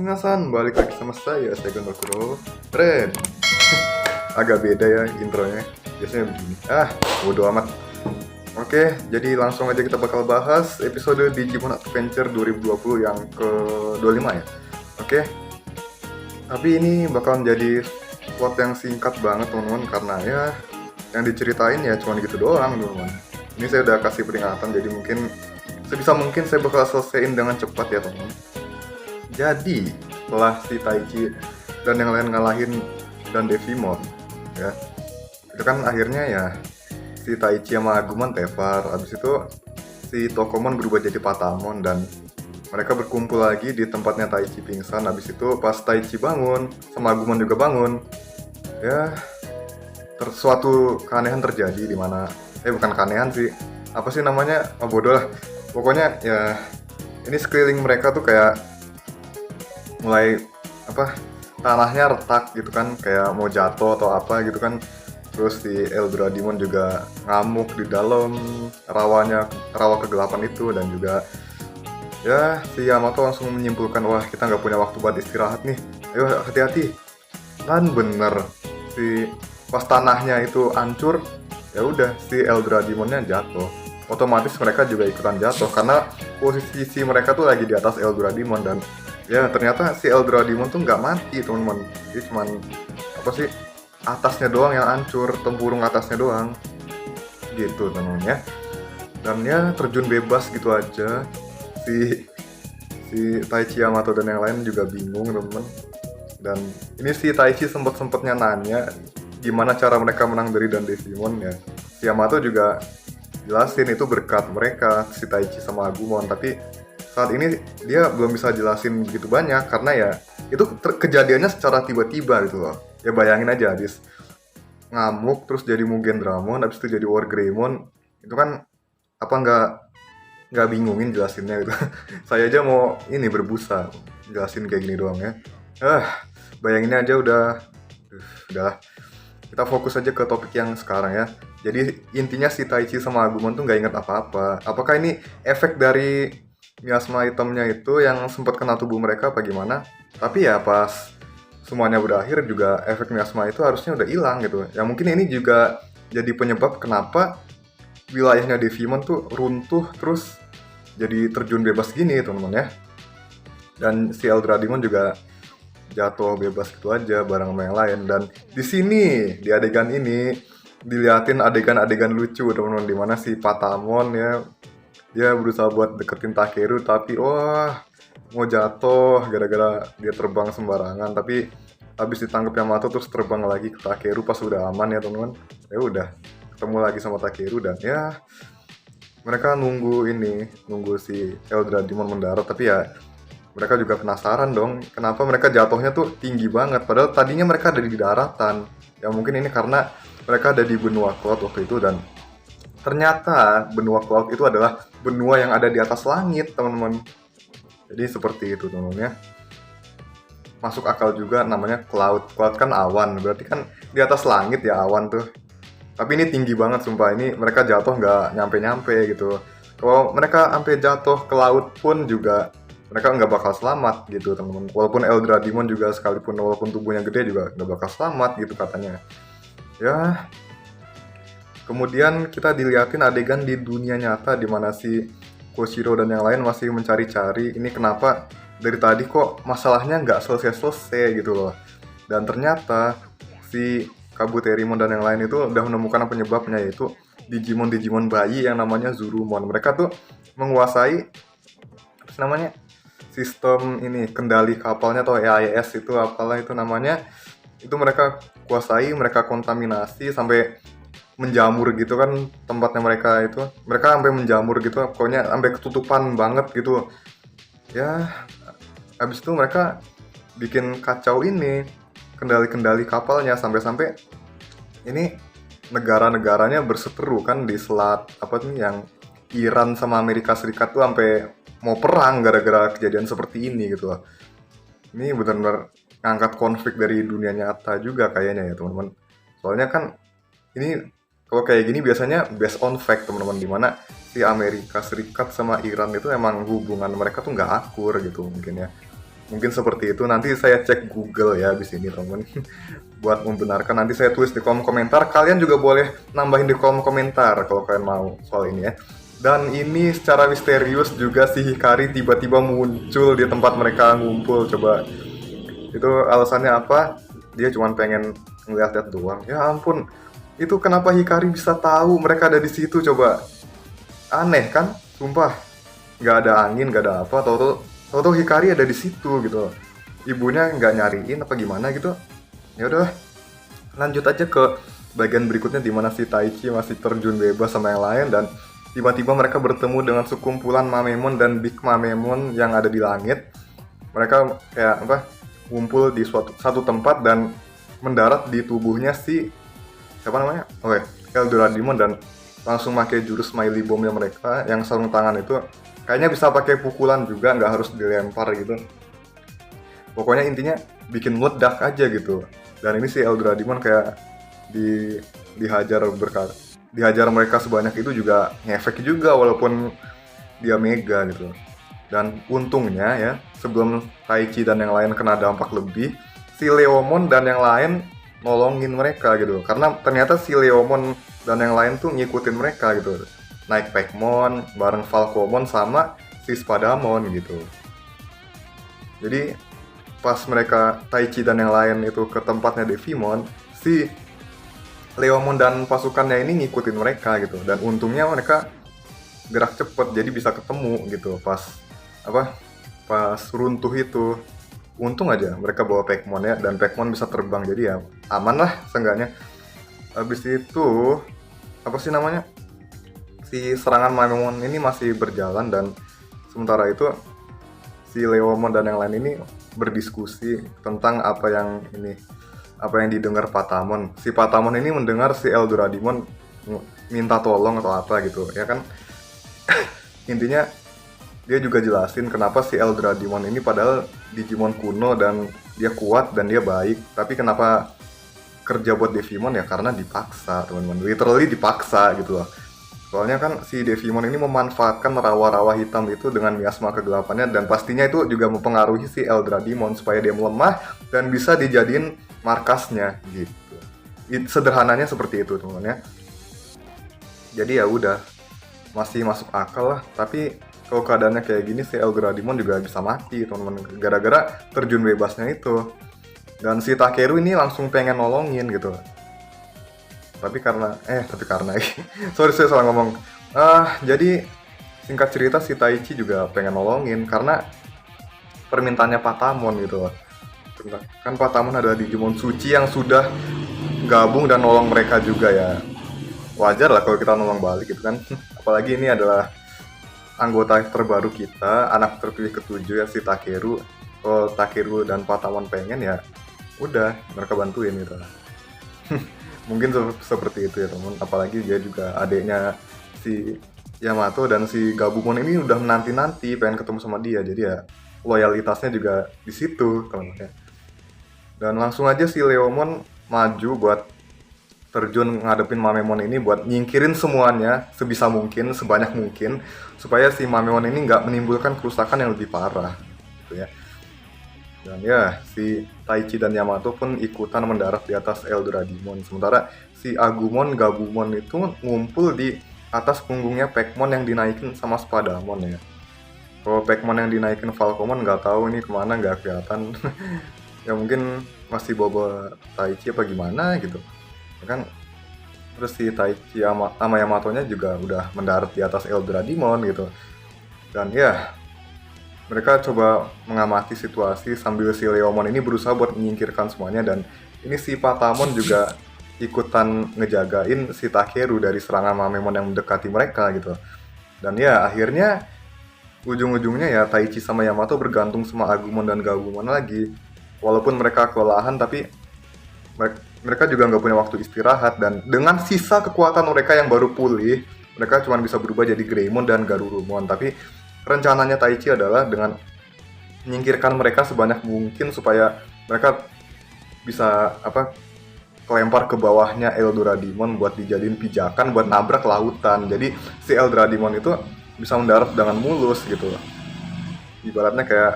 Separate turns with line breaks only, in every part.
Minasan, balik lagi sama saya Gondokuro. Keren. Agak beda ya intronya. Biasanya begini. Bodo amat. Oke, jadi langsung aja kita bakal bahas episode Digimon Adventure 2020 yang ke-25 ya. Oke. Tapi ini bakal menjadi plot yang singkat banget teman-teman, karena ya yang diceritain ya cuma gitu doang teman-teman. Ini saya udah kasih peringatan, jadi mungkin sebisa mungkin saya bakal selesaiin dengan cepat ya teman-teman. Jadi setelah si Taichi dan yang lain ngalahin dan Devimon ya, itu kan akhirnya ya si Taichi sama Agumon tevar. Abis itu si Tokomon berubah jadi Patamon dan mereka berkumpul lagi di tempatnya Taichi pingsan. Abis itu pas Taichi bangun sama Agumon juga bangun ya, suatu keanehan terjadi di mana bukan keanehan sih, apa sih namanya, bodoh lah pokoknya ya. Ini sekeliling mereka tuh kayak mulai tanahnya retak gitu kan, kayak mau jatuh atau apa gitu kan. Terus si Eldradimon juga ngamuk di dalam rawa kegelapan itu, dan juga ya si Yamato langsung menyimpulkan, wah kita nggak punya waktu buat istirahat nih, ayo hati-hati. Dan bener, si pas tanahnya itu hancur, ya udah si Eldradimonnya jatuh. Otomatis mereka juga ikutan jatuh karena posisi mereka tuh lagi di atas Eldradimon. Dan ya ternyata si Eldradimon tuh nggak mati teman-teman, dia cuman atasnya doang yang hancur, tempurung atasnya doang gitu teman-teman ya. Dan ya terjun bebas gitu aja. Si Taichi, Yamato dan yang lain juga bingung teman-teman. Dan ini si Taichi sempetnya nanya gimana cara mereka menang dari dan Devimon ya. Si Yamato juga jelasin itu berkat mereka, si Taichi sama Agumon. Tapi saat ini dia belum bisa jelasin begitu banyak karena ya itu kejadiannya secara tiba-tiba gitu loh. Ya bayangin aja, habis ngamuk terus jadi Mugen Dramon, habis itu jadi War Greymon. Itu kan nggak bingungin jelasinnya gitu. Saya aja mau ini berbusa jelasin kayak gini doang ya. Bayangin aja udahlah. Kita fokus aja ke topik yang sekarang ya. Jadi intinya si Taichi sama Agumon tuh nggak inget apa-apa. Apakah ini efek dari miasma hitamnya itu yang sempat kena tubuh mereka apa gimana? Tapi ya pas semuanya berakhir juga efek miasma itu harusnya udah hilang gitu. Ya mungkin ini juga jadi penyebab kenapa wilayahnya Devimon tuh runtuh terus jadi terjun bebas gini teman-teman ya. Dan si Eldradimon juga jatuh bebas gitu aja bareng sama yang lain. Dan di sini di adegan ini diliatin adegan-adegan lucu teman-teman, dimana si Patamon ya dia berusaha buat deketin Takeru, tapi mau jatuh gara-gara dia terbang sembarangan. Tapi habis ditangkap Yamato terus terbang lagi ke Takeru pas udah aman ya teman-teman. Ya udah ketemu lagi sama Takeru dan ya mereka nunggu si Eldradimon mendarat. Tapi ya mereka juga penasaran dong kenapa mereka jatuhnya tuh tinggi banget padahal tadinya mereka ada di daratan. Ya mungkin ini karena mereka ada di benua Cloud waktu itu, dan ternyata benua Cloud itu adalah benua yang ada di atas langit teman-teman. Jadi seperti itu teman-teman ya. Masuk akal juga namanya Cloud kan awan, berarti kan di atas langit ya awan tuh. Tapi ini tinggi banget sumpah, ini mereka jatuh nggak nyampe-nyampe gitu. Kalau mereka sampai jatuh ke laut pun juga mereka nggak bakal selamat gitu teman-teman. Walaupun Eldradimon juga sekalipun walaupun tubuhnya gede juga nggak bakal selamat gitu katanya. Ya, kemudian kita diliatin adegan di dunia nyata di mana si Koshiro dan yang lain masih mencari-cari ini kenapa dari tadi kok masalahnya nggak selesai-selesai gitu loh. Dan ternyata si Kabuterimon dan yang lain itu udah menemukan penyebabnya, yaitu Digimon bayi yang namanya Zurumon. Mereka tuh menguasai sistem ini kendali kapalnya atau EIS itu apalah itu namanya. Itu mereka kuasai, mereka kontaminasi sampai menjamur gitu kan tempatnya mereka itu. Mereka sampai menjamur gitu, pokoknya sampai ketutupan banget gitu. Ya, habis itu mereka bikin kacau ini kendali kapalnya sampai ini negara-negaranya berseteru kan di selat yang Iran sama Amerika Serikat tuh sampai mau perang gara-gara kejadian seperti ini gitu loh. Ini benar-benar ngangkat konflik dari dunia nyata juga kayaknya ya teman-teman. Soalnya kan ini kalau kayak gini biasanya based on fact teman-teman, dimana si Amerika Serikat sama Iran itu emang hubungan mereka tuh nggak akur gitu mungkin ya. Mungkin seperti itu. Nanti saya cek Google ya abis ini teman. Buat membenarkan nanti saya tulis di kolom komentar. Kalian juga boleh nambahin di kolom komentar kalau kalian mau soal ini ya. Dan ini secara misterius juga si Hikari tiba-tiba muncul di tempat mereka ngumpul. Coba itu alasannya apa? Dia cuma pengen ngeliat-liat doang. Ya ampun, itu kenapa Hikari bisa tahu mereka ada di situ coba? Aneh kan? Sumpah, nggak ada angin, nggak ada apa. Tahu-tahu Hikari ada di situ gitu. Ibunya nggak nyariin apa gimana gitu. Ya udah, lanjut aja ke bagian berikutnya di mana si Taichi masih terjun bebas sama yang lain dan tiba-tiba mereka bertemu dengan sekumpulan Mamemon dan Big Mamemon yang ada di langit. Mereka kayak apa? Ngumpul di satu tempat dan mendarat di tubuhnya si siapa namanya? Oke, Eldoradimon dan langsung pakai jurus Smiley Bomb-nya mereka yang sarung tangan itu kayaknya bisa pakai pukulan juga, nggak harus dilempar gitu. Pokoknya intinya bikin meledak aja gitu. Dan ini si Eldoradimon kayak dihajar mereka sebanyak itu juga ngefek juga walaupun dia mega gitu. Dan untungnya ya, sebelum Taichi dan yang lain kena dampak lebih, si Leomon dan yang lain nolongin mereka gitu. Karena ternyata si Leomon dan yang lain tuh ngikutin mereka gitu. Naik Paimon bareng Falcomon sama si Spadamon gitu. Jadi pas mereka Taichi dan yang lain itu ke tempatnya Devimon, si Leomon dan pasukannya ini ngikutin mereka gitu. Dan untungnya mereka gerak cepet jadi bisa ketemu gitu pas runtuh itu. Untung aja mereka bawa Paimon ya, dan Paimon bisa terbang jadi ya aman lah seenggaknya. Habis itu apa sih namanya, si serangan Mamemon ini masih berjalan dan sementara itu si Leomon dan yang lain ini berdiskusi tentang apa yang didengar Patamon. Si Patamon ini mendengar si Eldoradimon minta tolong atau apa gitu ya kan. Intinya dia juga jelasin kenapa si Eldoradimon ini padahal Digimon kuno dan dia kuat dan dia baik, tapi kenapa kerja buat Devimon ya karena dipaksa teman-teman, literally dipaksa gitu loh. Soalnya kan si Devimon ini memanfaatkan rawa-rawa hitam itu dengan miasma kegelapannya dan pastinya itu juga mempengaruhi si Eldoradimon supaya dia melemah dan bisa dijadiin markasnya gitu. Sederhananya seperti itu teman-teman ya. Jadi ya udah, masih masuk akal lah, tapi kalau keadaannya kayak gini si Eldoradimon juga bisa mati teman-teman gara-gara terjun bebasnya itu. Dan si Takeru ini langsung pengen nolongin gitu. Tapi karena sorry saya salah ngomong. Jadi singkat cerita si Taichi juga pengen nolongin karena permintaannya Patamon gitu loh. Kan Patamon adalah Digimon suci yang sudah gabung dan nolong mereka juga ya. Wajar lah kalau kita nolong balik gitu kan. Apalagi ini adalah anggota terbaru kita, anak terpilih ketujuh ya si Takeru. Kalau Takeru dan Patamon pengen ya udah mereka bantuin gitu. Mungkin seperti itu ya teman. Apalagi dia juga adiknya si Yamato dan si Gabumon ini udah nanti pengen ketemu sama dia, jadi ya loyalitasnya juga di situ teman-teman. Dan langsung aja si Leomon maju buat terjun ngadepin Mamemon ini buat nyingkirin semuanya sebisa mungkin, sebanyak mungkin supaya si Mamemon ini nggak menimbulkan kerusakan yang lebih parah gitu ya. Dan ya, si Taichi dan Yamato pun ikutan mendarat di atas Eldoradimon. Sementara si Agumon, Gabumon itu ngumpul di atas punggungnya Paimon yang dinaikin sama Spadamon ya. Kalau Paimon yang dinaikin Falcomon nggak tahu ini kemana, nggak kelihatan. Ya mungkin masih bawa Taichi apa gimana gitu. Ya kan, terus si Taichi sama Yamatonya juga udah mendarat di atas Eldoradimon gitu. Dan ya, mereka coba mengamati situasi sambil si Leomon ini berusaha buat menyingkirkan semuanya. Dan ini si Patamon juga ikutan ngejagain si Takeru dari serangan Mamemon yang mendekati mereka gitu. Dan ya akhirnya ujung-ujungnya ya Taichi sama Yamato bergantung sama Agumon dan Gabumon lagi. Walaupun mereka kelelahan tapi mereka juga nggak punya waktu istirahat. Dan dengan sisa kekuatan mereka yang baru pulih, mereka cuma bisa berubah jadi Greymon dan Garurumon. Tapi rencananya Taichi adalah dengan menyingkirkan mereka sebanyak mungkin supaya mereka bisa kelempar ke bawahnya Eldoradimon buat dijadiin pijakan buat nabrak lautan. Jadi si Eldoradimon itu bisa mendarat dengan mulus gitu. Ibaratnya kayak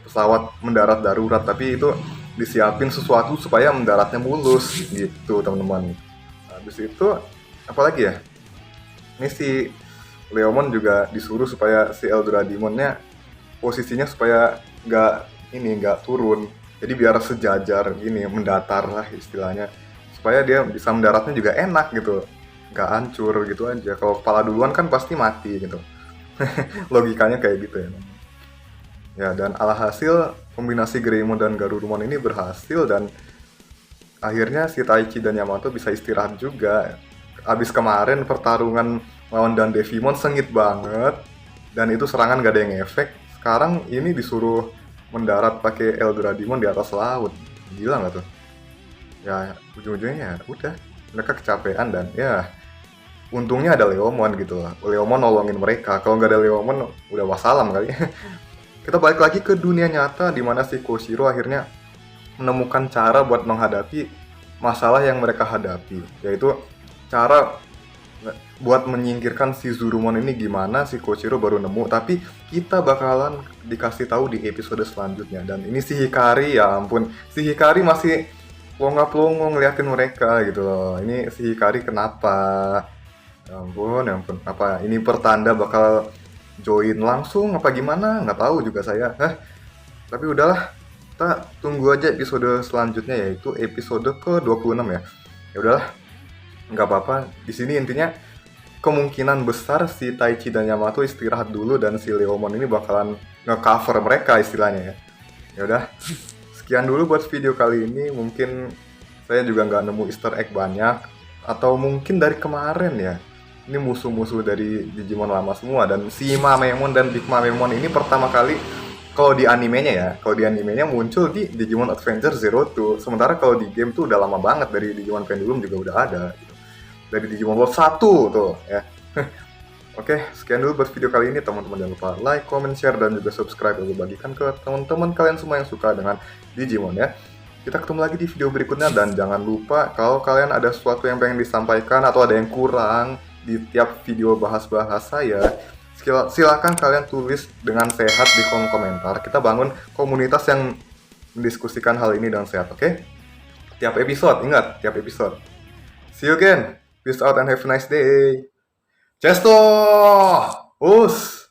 pesawat mendarat darurat, tapi itu disiapin sesuatu supaya mendaratnya mulus gitu teman-teman. Habis itu apalagi ya, ini si Leomon juga disuruh supaya si Eldradimonnya posisinya supaya nggak turun, jadi biar sejajar gini, mendatar lah istilahnya, supaya dia bisa mendaratnya juga enak gitu, nggak hancur gitu aja. Kalau kepala duluan kan pasti mati gitu. Logikanya kayak gitu ya. Ya, dan alhasil kombinasi Greymon dan Garurumon ini berhasil, dan akhirnya si Taichi dan Yamato bisa istirahat juga. Abis kemarin pertarungan lawan dan Devimon sengit banget, dan itu serangan gak ada yang efek. Sekarang ini disuruh mendarat pakai Eldradimun di atas laut. Gila nggak tuh? Ya, ujung-ujungnya ya udah, mereka kecapean, dan ya untungnya ada Leomon gitu lah. Leomon nolongin mereka. Kalau nggak ada Leomon udah wassalam kali. Kita balik lagi ke dunia nyata di mana si Koshiro akhirnya menemukan cara buat menghadapi masalah yang mereka hadapi, yaitu cara buat menyingkirkan si Zurumon ini gimana si Koshiro baru nemu, tapi kita bakalan dikasih tahu di episode selanjutnya. Dan ini si Hikari, ya ampun, si Hikari masih plonga-plongo ngeliatin mereka gitu loh. Ini si Hikari kenapa? Ya ampun, apa ini pertanda bakal join langsung apa gimana? Nggak tahu juga saya. Tapi udahlah, kita tunggu aja episode selanjutnya, yaitu episode ke-26 ya. Ya udahlah, nggak apa-apa. Di sini intinya kemungkinan besar si Taichi dan Yamato istirahat dulu, dan si Leomon ini bakalan nge-cover mereka istilahnya ya. Ya udah, sekian dulu buat video kali ini. Mungkin saya juga nggak nemu Easter egg banyak, atau mungkin dari kemarin ya. Ini musuh-musuh dari Digimon lama semua, dan si Mamemon dan Big Mamemon ini pertama kali kalau di animenya ya, kalau di animenya muncul di Digimon Adventure Zero Two. Sementara kalau di game tuh udah lama banget, dari Digimon Pendulum juga udah ada gitu. Dari Digimon World 1 tuh ya. Oke, sekian dulu buat video kali ini teman-teman. Jangan lupa like, comment, share, dan juga subscribe, lalu bagikan ke teman-teman kalian semua yang suka dengan Digimon ya. Kita ketemu lagi di video berikutnya, dan jangan lupa kalau kalian ada sesuatu yang pengen disampaikan atau ada yang kurang di tiap video bahas-bahas saya, silakan kalian tulis dengan sehat di kolom komentar. Kita bangun komunitas yang mendiskusikan hal ini dengan sehat, oke? Tiap episode, ingat, tiap episode. See you again. Peace out and have a nice day. Cesto! Us!